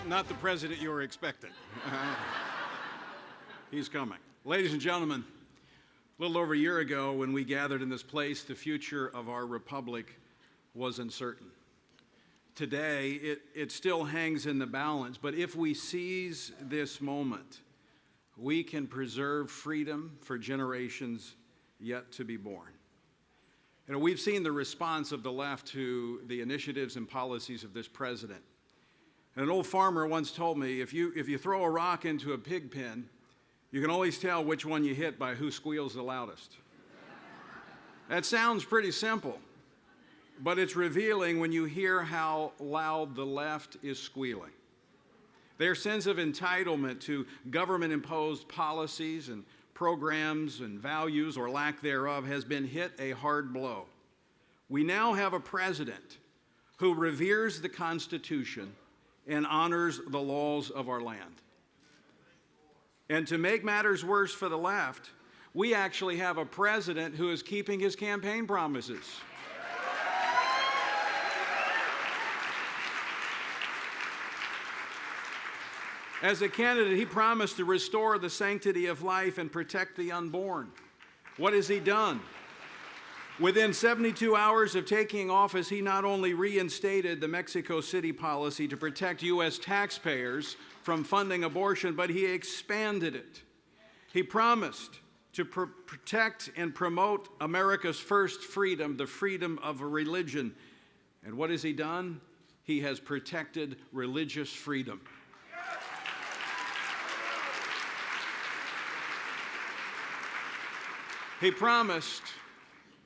not the president you were expecting. He's coming. Ladies and gentlemen, a little over a year ago when we gathered in this place, the future of our republic was uncertain. Today, it still hangs in the balance, but if we seize this moment, we can preserve freedom for generations yet to be born. You know, we've seen the response of the left to the initiatives and policies of this president. And an old farmer once told me, if you throw a rock into a pig pen, you can always tell which one you hit by who squeals the loudest. That sounds pretty simple, but it's revealing when you hear how loud the left is squealing. Their sense of entitlement to government-imposed policies and programs and values or lack thereof has been hit a hard blow. We now have a president who reveres the Constitution and honors the laws of our land. And to make matters worse for the left, we actually have a president who is keeping his campaign promises. As a candidate, he promised to restore the sanctity of life and protect the unborn. What has he done? Within 72 hours of taking office, he not only reinstated the Mexico City policy to protect U.S. taxpayers from funding abortion, but he expanded it. He promised to protect and promote America's first freedom, the freedom of a religion. And what has he done? He has protected religious freedom. He promised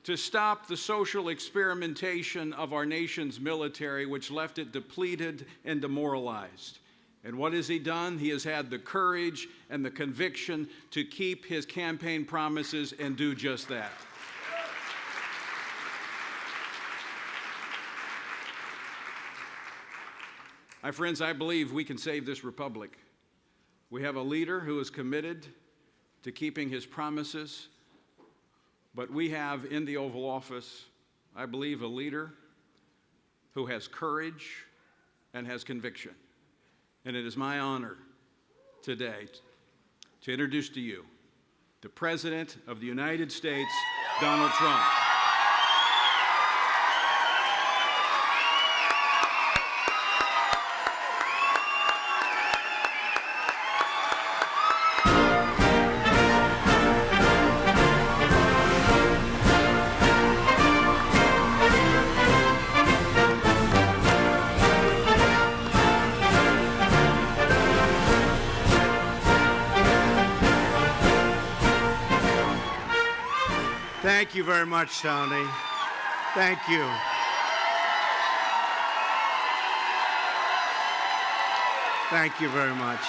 to stop the social experimentation of our nation's military, which left it depleted and demoralized. And what has he done? He has had the courage and the conviction to keep his campaign promises and do just that. My friends, I believe we can save this republic. We have a leader who is committed to keeping his promises. But we have in the Oval Office, I believe, a leader who has courage and has conviction. And it is my honor today to introduce to you the President of the United States, Donald Trump. Thank you very much, Tony. Thank you. Thank you very much.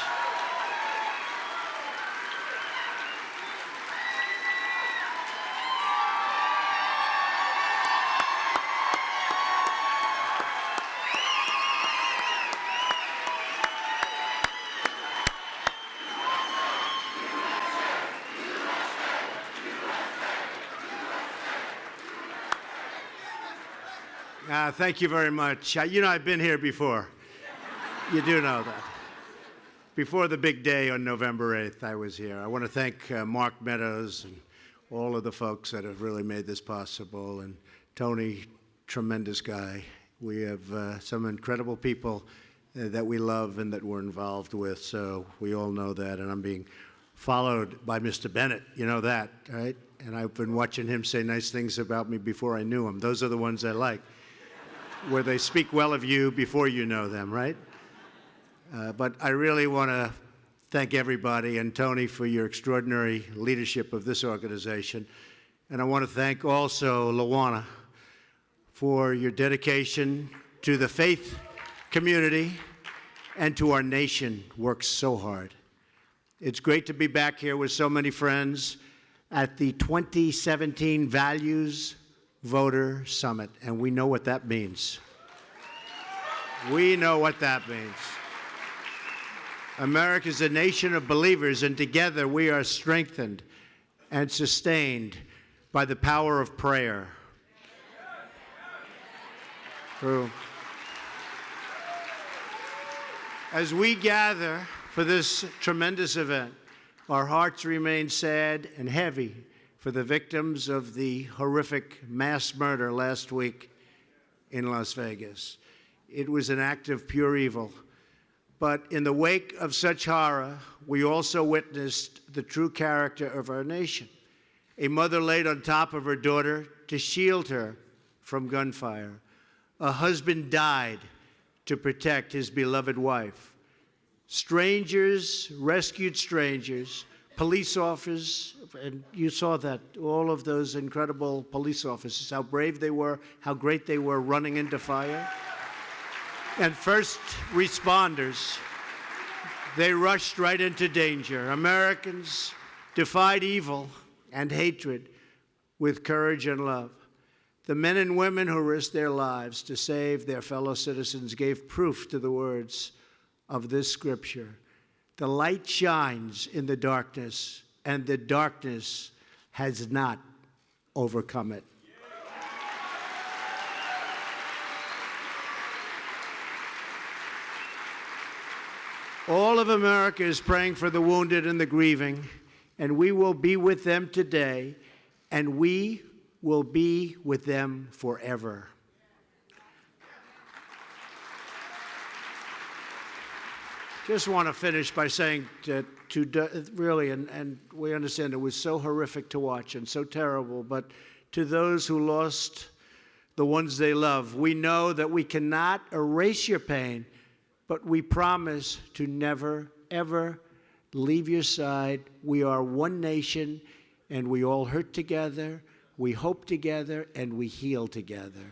Thank you very much. You know, I've been here before. You do know that. Before the big day on November 8th, I was here. I want to thank Mark Meadows and all of the folks that have really made this possible. And Tony, tremendous guy. We have some incredible people that we love and that we're involved with, so we all know that. And I'm being followed by Mr. Bennett. You know that, right? And I've been watching him say nice things about me before I knew him. Those are the ones I like, where they speak well of you before you know them, right? But I really want to thank everybody and Tony for your extraordinary leadership of this organization. And I want to thank also Lawana for your dedication to the faith community and to our nation. Works so hard. It's great to be back here with so many friends at the 2017 Values Voter Summit, and we know what that means. We know what that means. America is a nation of believers, and together we are strengthened and sustained by the power of prayer. True. As we gather for this tremendous event, our hearts remain sad and heavy for the victims of the horrific mass murder last week in Las Vegas. It was an act of pure evil. But in the wake of such horror, we also witnessed the true character of our nation. A mother laid on top of her daughter to shield her from gunfire. A husband died to protect his beloved wife. Strangers rescued strangers. Police officers, and you saw that, all of those incredible police officers, how brave they were, how great they were running into fire. And first responders, they rushed right into danger. Americans defied evil and hatred with courage and love. The men and women who risked their lives to save their fellow citizens gave proof to the words of this scripture. The light shines in the darkness, and the darkness has not overcome it. All of America is praying for the wounded and the grieving, and we will be with them today, and we will be with them forever. Just want to finish by saying really, and we understand it was so horrific to watch and so terrible, but to those who lost the ones they love, we know that we cannot erase your pain, but we promise to never, ever leave your side. We are one nation, and we all hurt together, we hope together, and we heal together.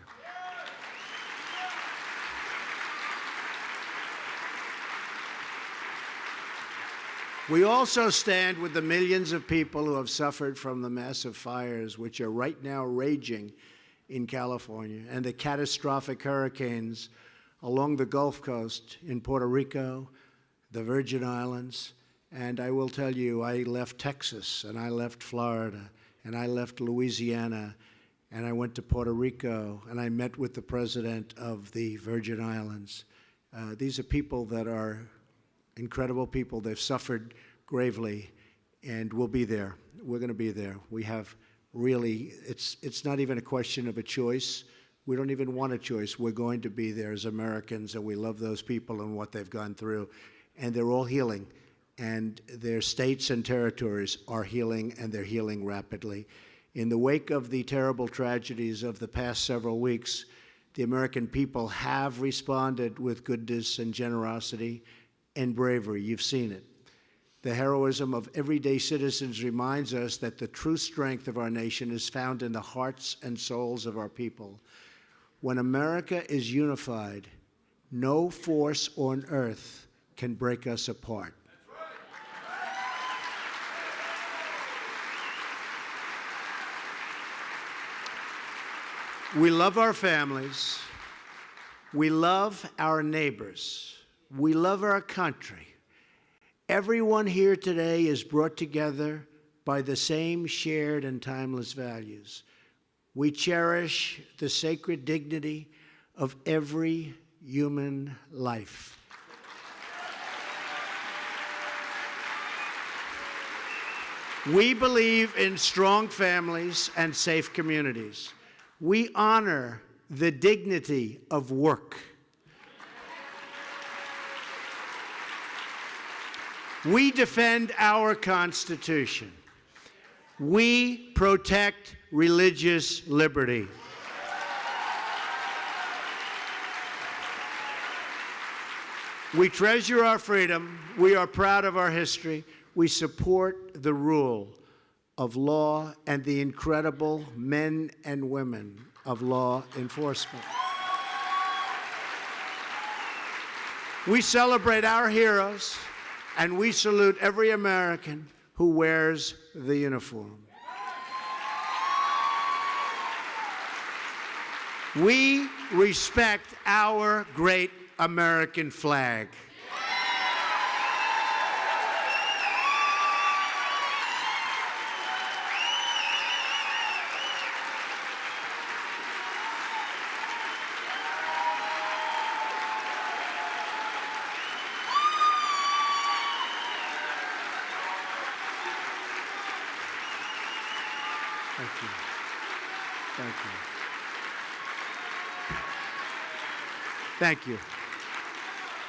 We also stand with the millions of people who have suffered from the massive fires which are right now raging in California and the catastrophic hurricanes along the Gulf Coast in Puerto Rico, the Virgin Islands, and I will tell you, I left Texas, and I left Florida, and I left Louisiana, and I went to Puerto Rico, and I met with the president of the Virgin Islands. These are people that are incredible people. They've suffered gravely, and we'll be there. We're going to be there. We have really, it's not even a question of a choice. We don't even want a choice. We're going to be there as Americans, and we love those people and what they've gone through. And they're all healing, and their states and territories are healing, and they're healing rapidly. In the wake of the terrible tragedies of the past several weeks, the American people have responded with goodness and generosity and bravery. You've seen it. The heroism of everyday citizens reminds us that the true strength of our nation is found in the hearts and souls of our people. When America is unified, no force on earth can break us apart. We love our families. We love our neighbors. We love our country. Everyone here today is brought together by the same shared and timeless values. We cherish the sacred dignity of every human life. We believe in strong families and safe communities. We honor the dignity of work. We defend our Constitution. We protect religious liberty. We treasure our freedom. We are proud of our history. We support the rule of law and the incredible men and women of law enforcement. We celebrate our heroes, and we salute every American who wears the uniform. We respect our great American flag. Thank you. Thank you. Thank you.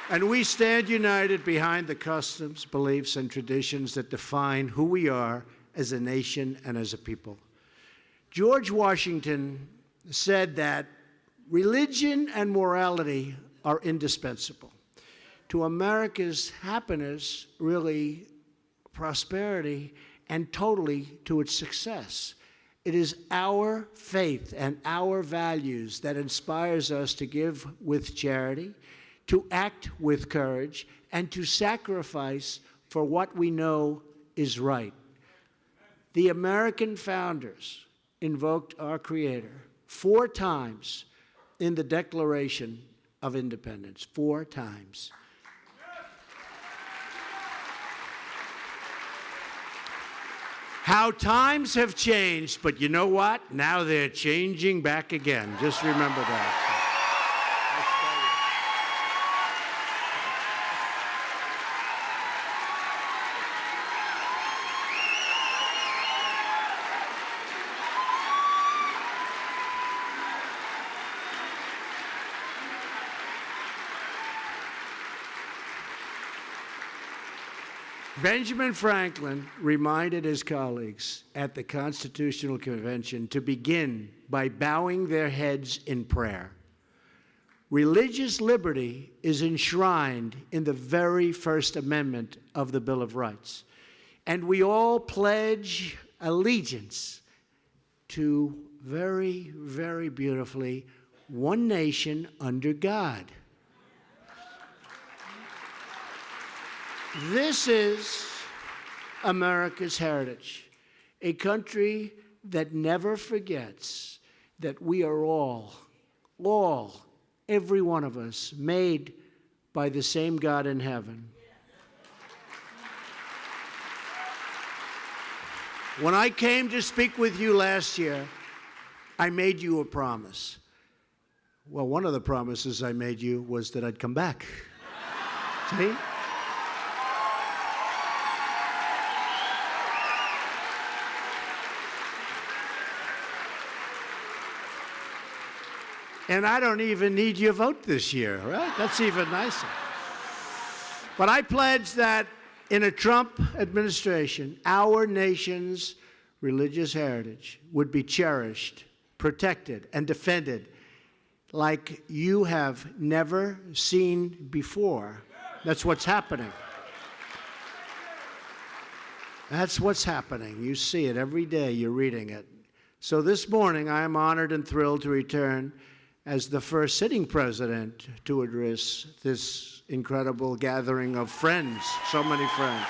And we stand united behind the customs, beliefs, and traditions that define who we are as a nation and as a people. George Washington said that religion and morality are indispensable to America's happiness, really prosperity, and totally to its success. It is our faith and our values that inspires us to give with charity, to act with courage, and to sacrifice for what we know is right. The American founders invoked our Creator 4 times in the Declaration of Independence, 4 times. How times have changed, but you know what? Now they're changing back again. Just remember that. Benjamin Franklin reminded his colleagues at the Constitutional Convention to begin by bowing their heads in prayer. Religious liberty is enshrined in the very First Amendment of the Bill of Rights, and we all pledge allegiance to very, very beautifully, one nation under God. This is America's heritage, a country that never forgets that we are all, every one of us, made by the same God in heaven. When I came to speak with you last year, I made you a promise. Well, one of the promises I made you was that I'd come back. See? And I don't even need your vote this year, right? That's even nicer. But I pledge that in a Trump administration, our nation's religious heritage would be cherished, protected, and defended like you have never seen before. That's what's happening. That's what's happening. You see it every day. You're reading it. So this morning, I am honored and thrilled to return as the first sitting president to address this incredible gathering of friends, so many friends.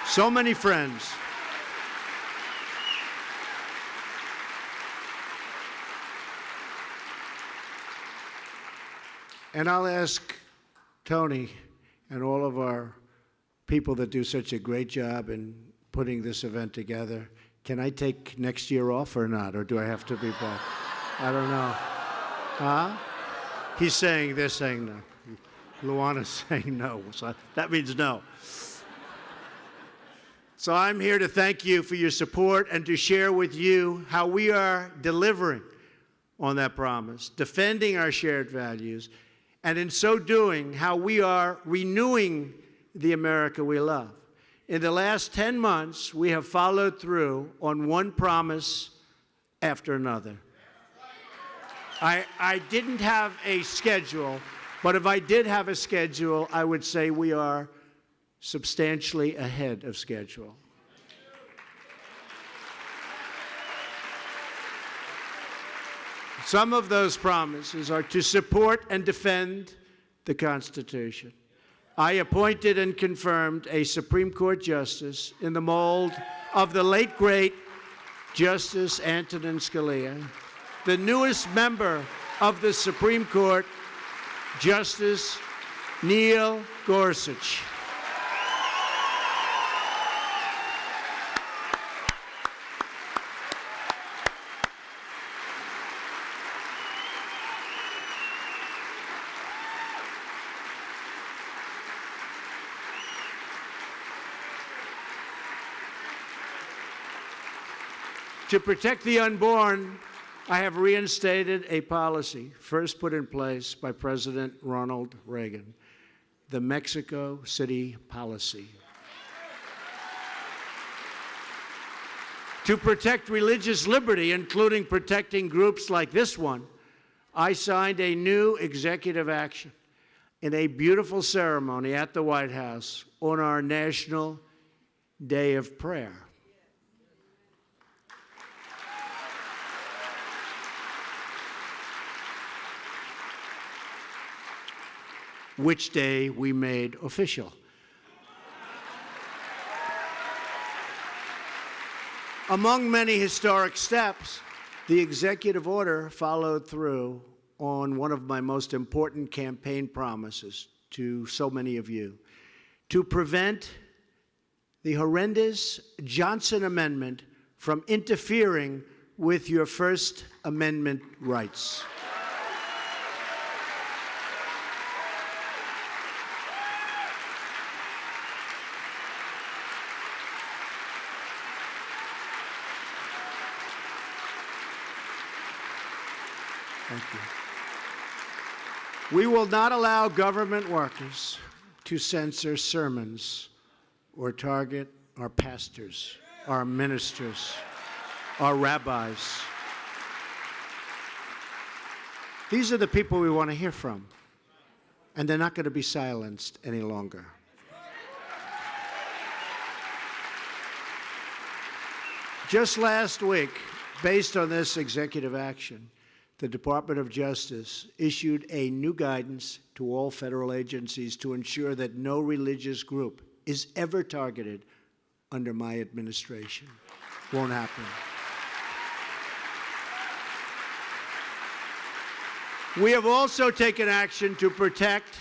So many friends. And I'll ask Tony and all of our people that do such a great job in putting this event together, can I take next year off or not? Or do I have to be back? I don't know. Huh? He's saying, they're saying no. Luana's saying no. So that means no. So I'm here to thank you for your support and to share with you how we are delivering on that promise, defending our shared values, and in so doing, how we are renewing the America we love. In the last 10 months, we have followed through on one promise after another. I didn't have a schedule, but if I did have a schedule, I would say we are substantially ahead of schedule. Some of those promises are to support and defend the Constitution. I appointed and confirmed a Supreme Court justice in the mold of the late, great Justice Antonin Scalia, the newest member of the Supreme Court, Justice Neil Gorsuch. To protect the unborn, I have reinstated a policy first put in place by President Ronald Reagan, the Mexico City policy. To protect religious liberty, including protecting groups like this one, I signed a new executive action in a beautiful ceremony at the White House on our National Day of Prayer. Which day we made official. Among many historic steps, the executive order followed through on one of my most important campaign promises to so many of you, to prevent the horrendous Johnson Amendment from interfering with your First Amendment rights. Thank you. We will not allow government workers to censor sermons or target our pastors, our ministers, our rabbis. These are the people we want to hear from, and they're not going to be silenced any longer. Just last week, based on this executive action, the Department of Justice issued a new guidance to all federal agencies to ensure that no religious group is ever targeted under my administration. Won't happen. We have also taken action to protect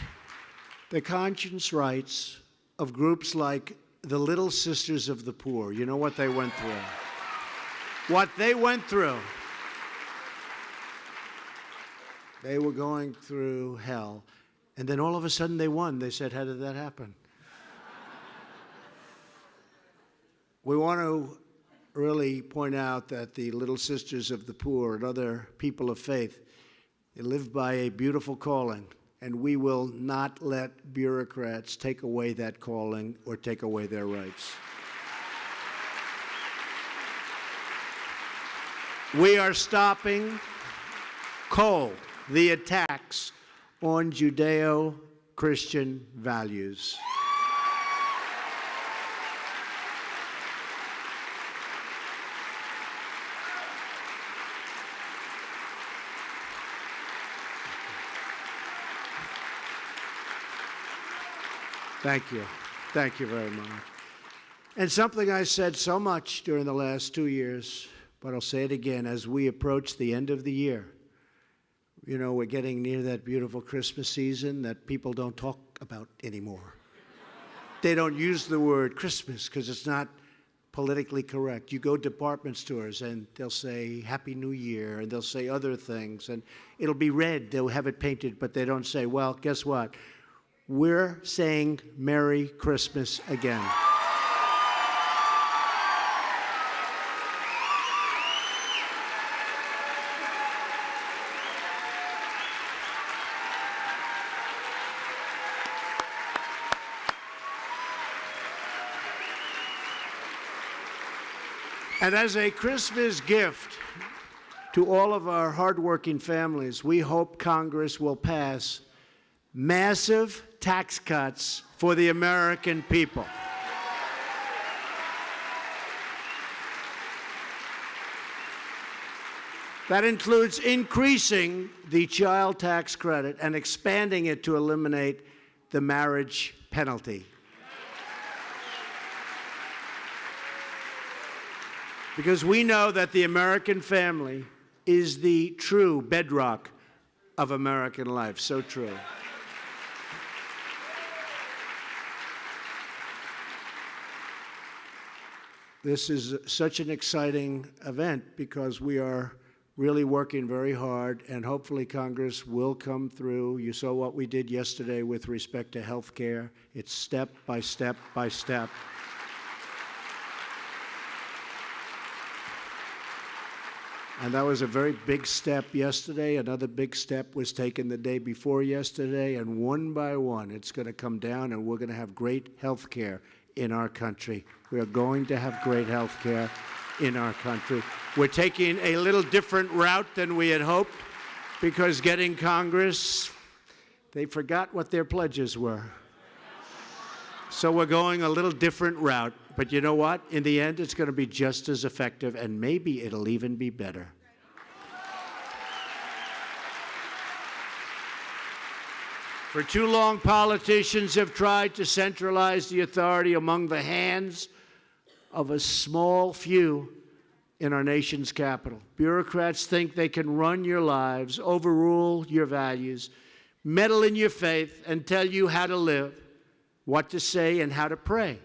the conscience rights of groups like the Little Sisters of the Poor. You know what they went through. What they went through. They were going through hell, and then all of a sudden they won. They said, how did that happen? We want to really point out that the Little Sisters of the Poor and other people of faith, they live by a beautiful calling, and we will not let bureaucrats take away that calling or take away their rights. We are stopping cold the attacks on Judeo-Christian values. Thank you. Thank you very much. And something I said so much during the last 2 years, but I'll say it again as we approach the end of the year. You know, we're getting near that beautiful Christmas season that people don't talk about anymore. They don't use the word Christmas because it's not politically correct. You go to department stores and they'll say Happy New Year, and they'll say other things, and it'll be red. They'll have it painted, but they don't say, well, guess what? We're saying Merry Christmas again. And as a Christmas gift to all of our hardworking families, we hope Congress will pass massive tax cuts for the American people. That includes increasing the child tax credit and expanding it to eliminate the marriage penalty. Because we know that the American family is the true bedrock of American life. So true. This is such an exciting event because we are really working very hard, and hopefully Congress will come through. You saw what we did yesterday with respect to health care. It's step by step by step. And that was a very big step yesterday. Another big step was taken the day before yesterday. And one by one, it's going to come down, and we're going to have great health care in our country. We are going to have great health care in our country. We're taking a little different route than we had hoped, because getting Congress, they forgot what their pledges were. So we're going a little different route. But you know what? In the end, it's going to be just as effective, and maybe it'll even be better. For too long, politicians have tried to centralize the authority among the hands of a small few in our nation's capital. Bureaucrats think they can run your lives, overrule your values, meddle in your faith, and tell you how to live, what to say, and how to pray.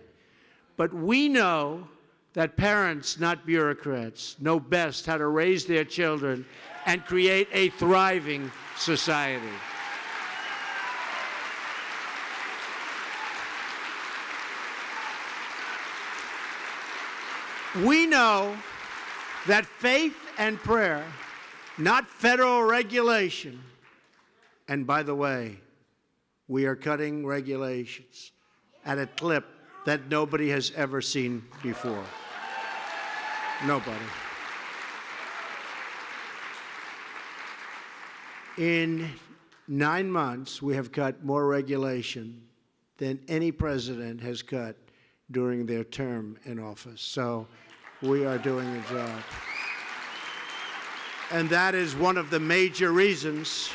But we know that parents, not bureaucrats, know best how to raise their children and create a thriving society. We know that faith and prayer, not federal regulation, and by the way, we are cutting regulations at a clip that nobody has ever seen before. Nobody. In 9 months, we have cut more regulation than any president has cut during their term in office. So we are doing a job. And that is one of the major reasons,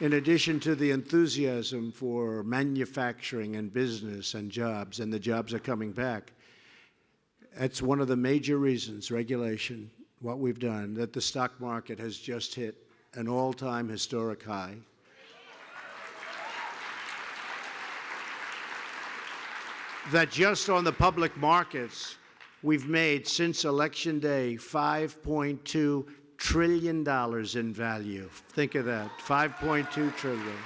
in addition to the enthusiasm for manufacturing and business and jobs, and the jobs are coming back, that's one of the major reasons, regulation, what we've done, that the stock market has just hit an all-time historic high. That just on the public markets, we've made, since Election Day, $5.2 trillion in value. Think of that, $5.2 trillion.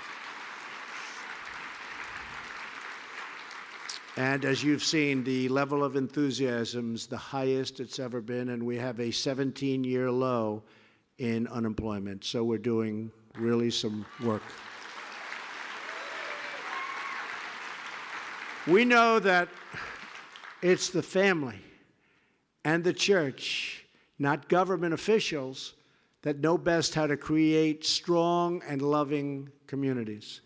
And as you've seen, the level of enthusiasm is the highest it's ever been, and we have a 17-year low in unemployment. So we're doing really some work. We know that it's the family and the church, not government officials, that know best how to create strong and loving communities.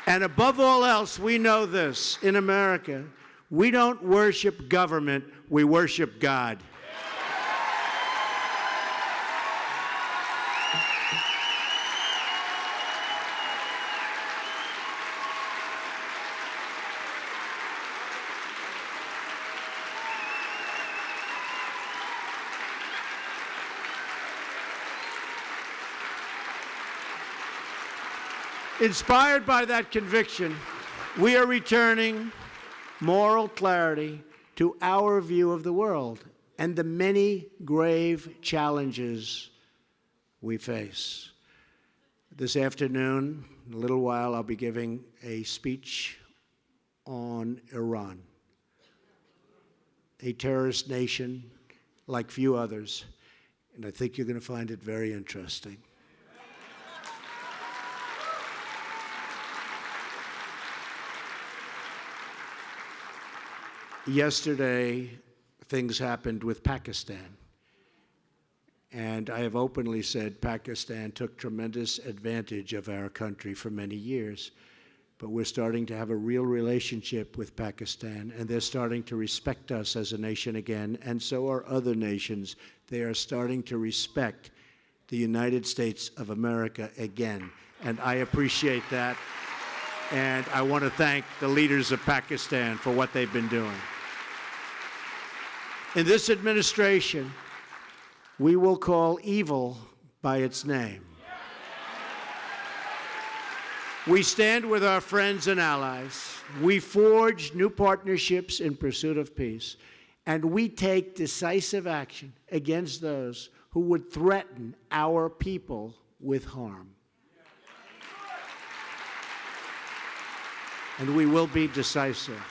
And above all else, we know this. In America, we don't worship government, we worship God. Inspired by that conviction, we are returning moral clarity to our view of the world and the many grave challenges we face. This afternoon, in a little while, I'll be giving a speech on Iran, a terrorist nation like few others, and I think you're going to find it very interesting. Yesterday, things happened with Pakistan. And I have openly said Pakistan took tremendous advantage of our country for many years. But we're starting to have a real relationship with Pakistan, and they're starting to respect us as a nation again, and so are other nations. They are starting to respect the United States of America again. And I appreciate that. And I want to thank the leaders of Pakistan for what they've been doing. In this administration, we will call evil by its name. We stand with our friends and allies. We forge new partnerships in pursuit of peace. And we take decisive action against those who would threaten our people with harm. And we will be decisive,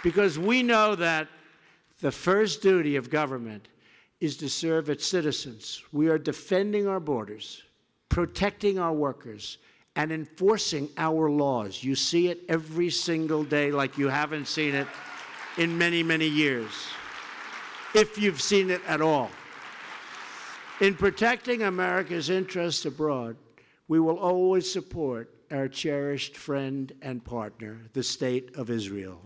because we know that the first duty of government is to serve its citizens. We are defending our borders, protecting our workers, and enforcing our laws. You see it every single day like you haven't seen it in many, many years, if you've seen it at all. In protecting America's interests abroad, we will always support our cherished friend and partner, the State of Israel.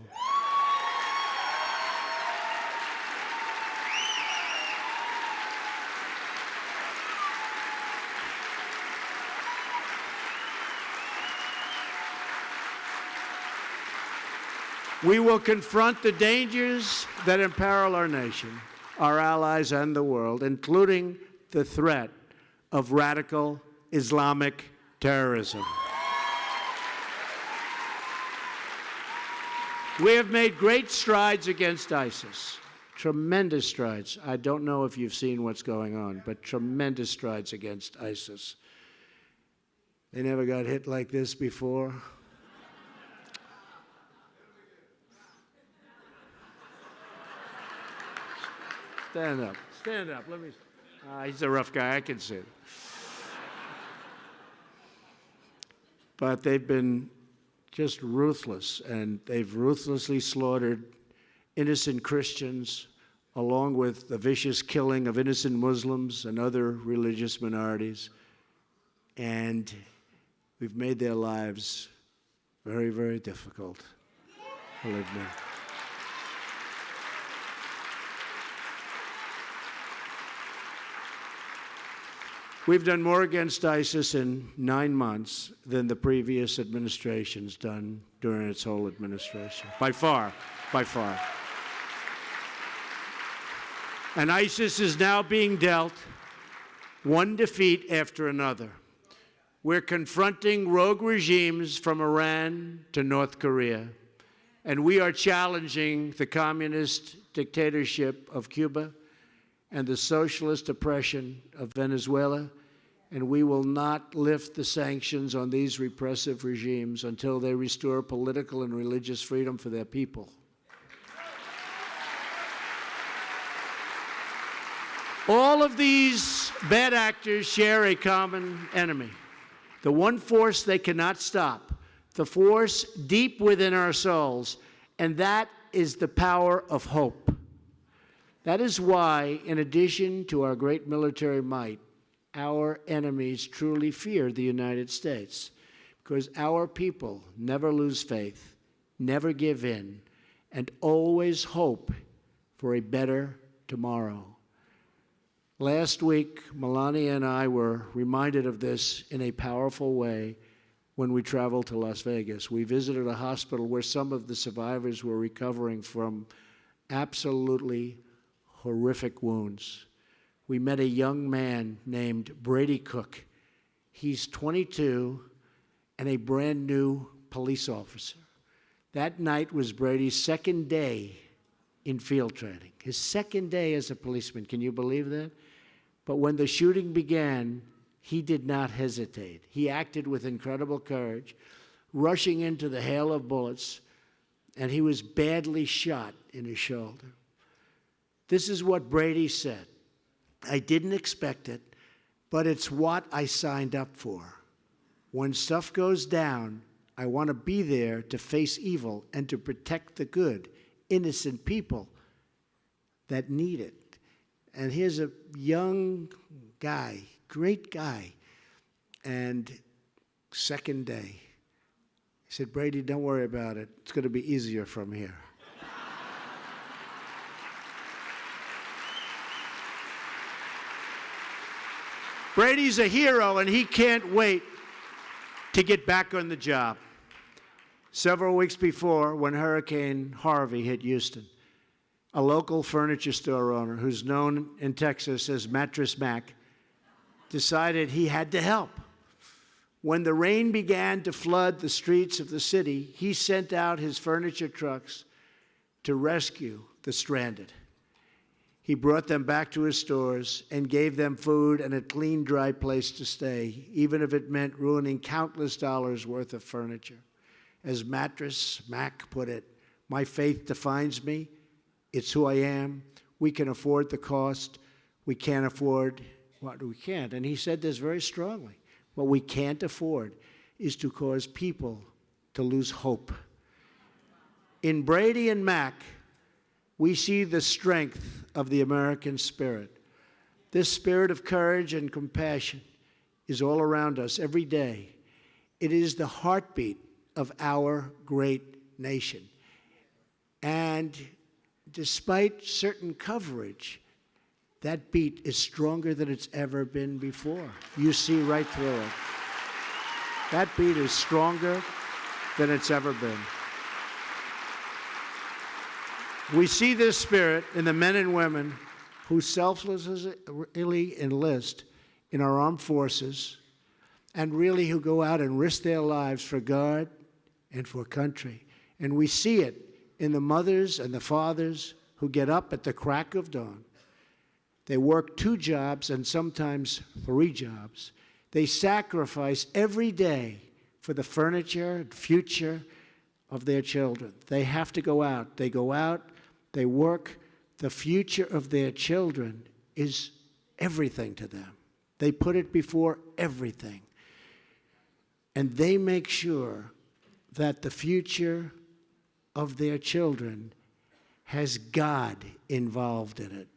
We will confront the dangers that imperil our nation, our allies, and the world, including the threat of radical Islamic terrorism. We have made great strides against ISIS, tremendous strides. I don't know if you've seen what's going on, but tremendous strides against ISIS. They never got hit like this before. Stand up. Stand up. Let me. He's a rough guy. I can see it. But they've been just ruthless, and they've ruthlessly slaughtered innocent Christians, along with the vicious killing of innocent Muslims and other religious minorities. And we've made their lives very, very difficult, I'll admit. We've done more against ISIS in 9 months than the previous administration's done during its whole administration. By far, by far. And ISIS is now being dealt one defeat after another. We're confronting rogue regimes from Iran to North Korea, and we are challenging the communist dictatorship of Cuba and the socialist oppression of Venezuela, and we will not lift the sanctions on these repressive regimes until they restore political and religious freedom for their people. All of these bad actors share a common enemy, the one force they cannot stop, the force deep within our souls, and that is the power of hope. That is why, in addition to our great military might, our enemies truly fear the United States, because our people never lose faith, never give in, and always hope for a better tomorrow. Last week, Melania and I were reminded of this in a powerful way when we traveled to Las Vegas. We visited a hospital where some of the survivors were recovering from absolutely horrific wounds. We met a young man named Brady Cook. He's 22 and a brand new police officer. That night was Brady's second day in field training, his second day as a policeman. Can you believe that? But when the shooting began, he did not hesitate. He acted with incredible courage, rushing into the hail of bullets, and he was badly shot in his shoulder. This is what Brady said. I didn't expect it, but it's what I signed up for. When stuff goes down, I want to be there to face evil and to protect the good, innocent people that need it. And here's a young guy, great guy, and second day. He said, Brady, don't worry about it. It's going to be easier from here. Brady's a hero, and he can't wait to get back on the job. Several weeks before, when Hurricane Harvey hit Houston, a local furniture store owner who's known in Texas as Mattress Mac decided he had to help. When the rain began to flood the streets of the city, he sent out his furniture trucks to rescue the stranded. He brought them back to his stores and gave them food and a clean, dry place to stay, even if it meant ruining countless dollars worth of furniture. As Mattress Mac put it, my faith defines me. It's who I am. We can afford the cost. we can't afford what we can't. And he said this very strongly. What we can't afford is to cause people to lose hope. In Brady and Mac, we see the strength of the American spirit. This spirit of courage and compassion is all around us every day. It is the heartbeat of our great nation. And despite certain coverage, that beat is stronger than it's ever been before. You see right through it. That beat is stronger than it's ever been. We see this spirit in the men and women who selflessly enlist in our armed forces and really who go out and risk their lives for God and for country. And we see it in the mothers and the fathers who get up at the crack of dawn. They work 2 jobs and sometimes 3 jobs. They sacrifice every day for the furniture and future of their children. They have to go out. They go out, they work. The future of their children is everything to them. They put it before everything. And they make sure that the future of their children has God involved in it.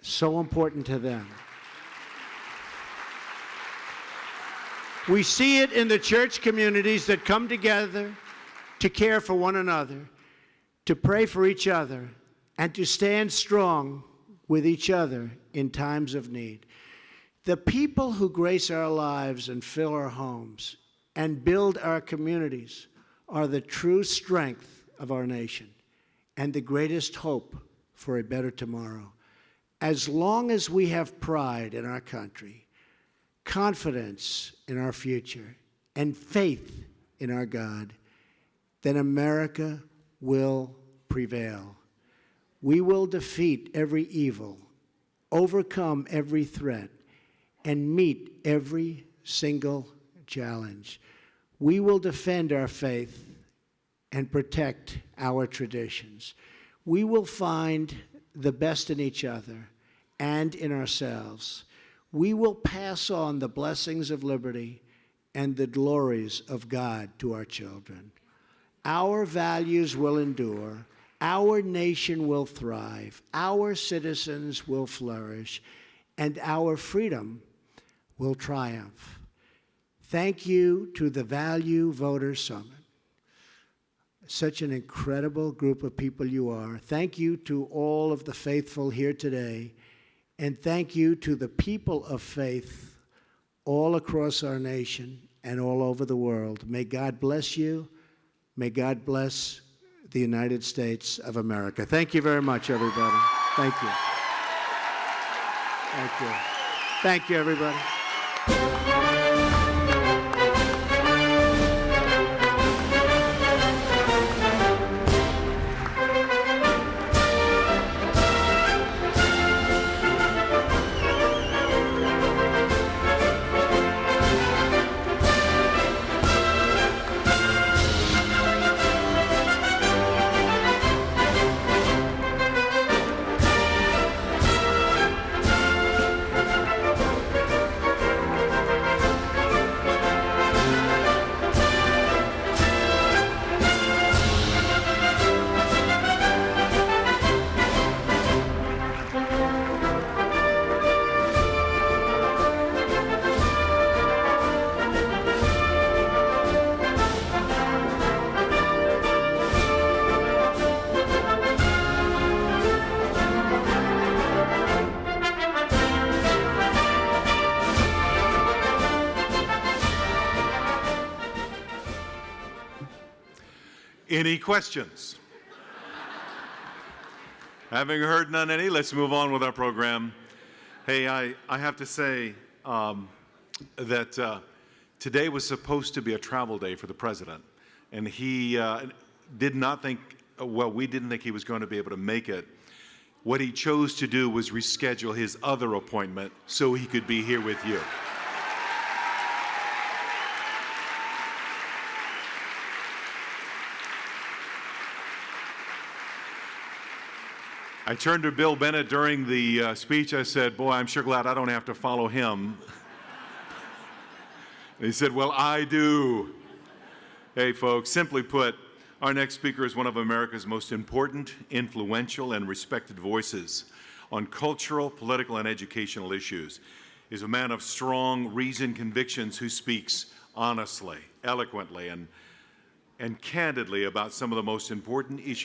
So important to them. We see it in the church communities that come together to care for one another, to pray for each other, and to stand strong with each other in times of need. The people who grace our lives and fill our homes and build our communities are the true strength of our nation and the greatest hope for a better tomorrow. As long as we have pride in our country, confidence in our future, and faith in our God, then America will prevail. We will defeat every evil, overcome every threat, and meet every single challenge. We will defend our faith and protect our traditions. We will find the best in each other and in ourselves. We will pass on the blessings of liberty and the glories of God to our children. Our values will endure. Our nation will thrive. Our citizens will flourish. And our freedom will triumph. Thank you to the Value Voters Summit. Such an incredible group of people you are. Thank you to all of the faithful here today. And thank you to the people of faith all across our nation and all over the world. May God bless you. May God bless the United States of America. Thank you very much, everybody. Thank you. Thank you. Thank you, everybody. Any questions? Having heard none any, let's move on with our program. Hey, I have to say that today was supposed to be a travel day for the president, and he did not think, well, we didn't think he was going to be able to make it. What he chose to do was reschedule his other appointment so he could be here with you. I turned to Bill Bennett during the speech. I said, boy, I'm sure glad I don't have to follow him. And he said, well, I do. Hey, folks, simply put, our next speaker is one of America's most important, influential, and respected voices on cultural, political, and educational issues. He's a man of strong, reasoned convictions who speaks honestly, eloquently, and candidly about some of the most important issues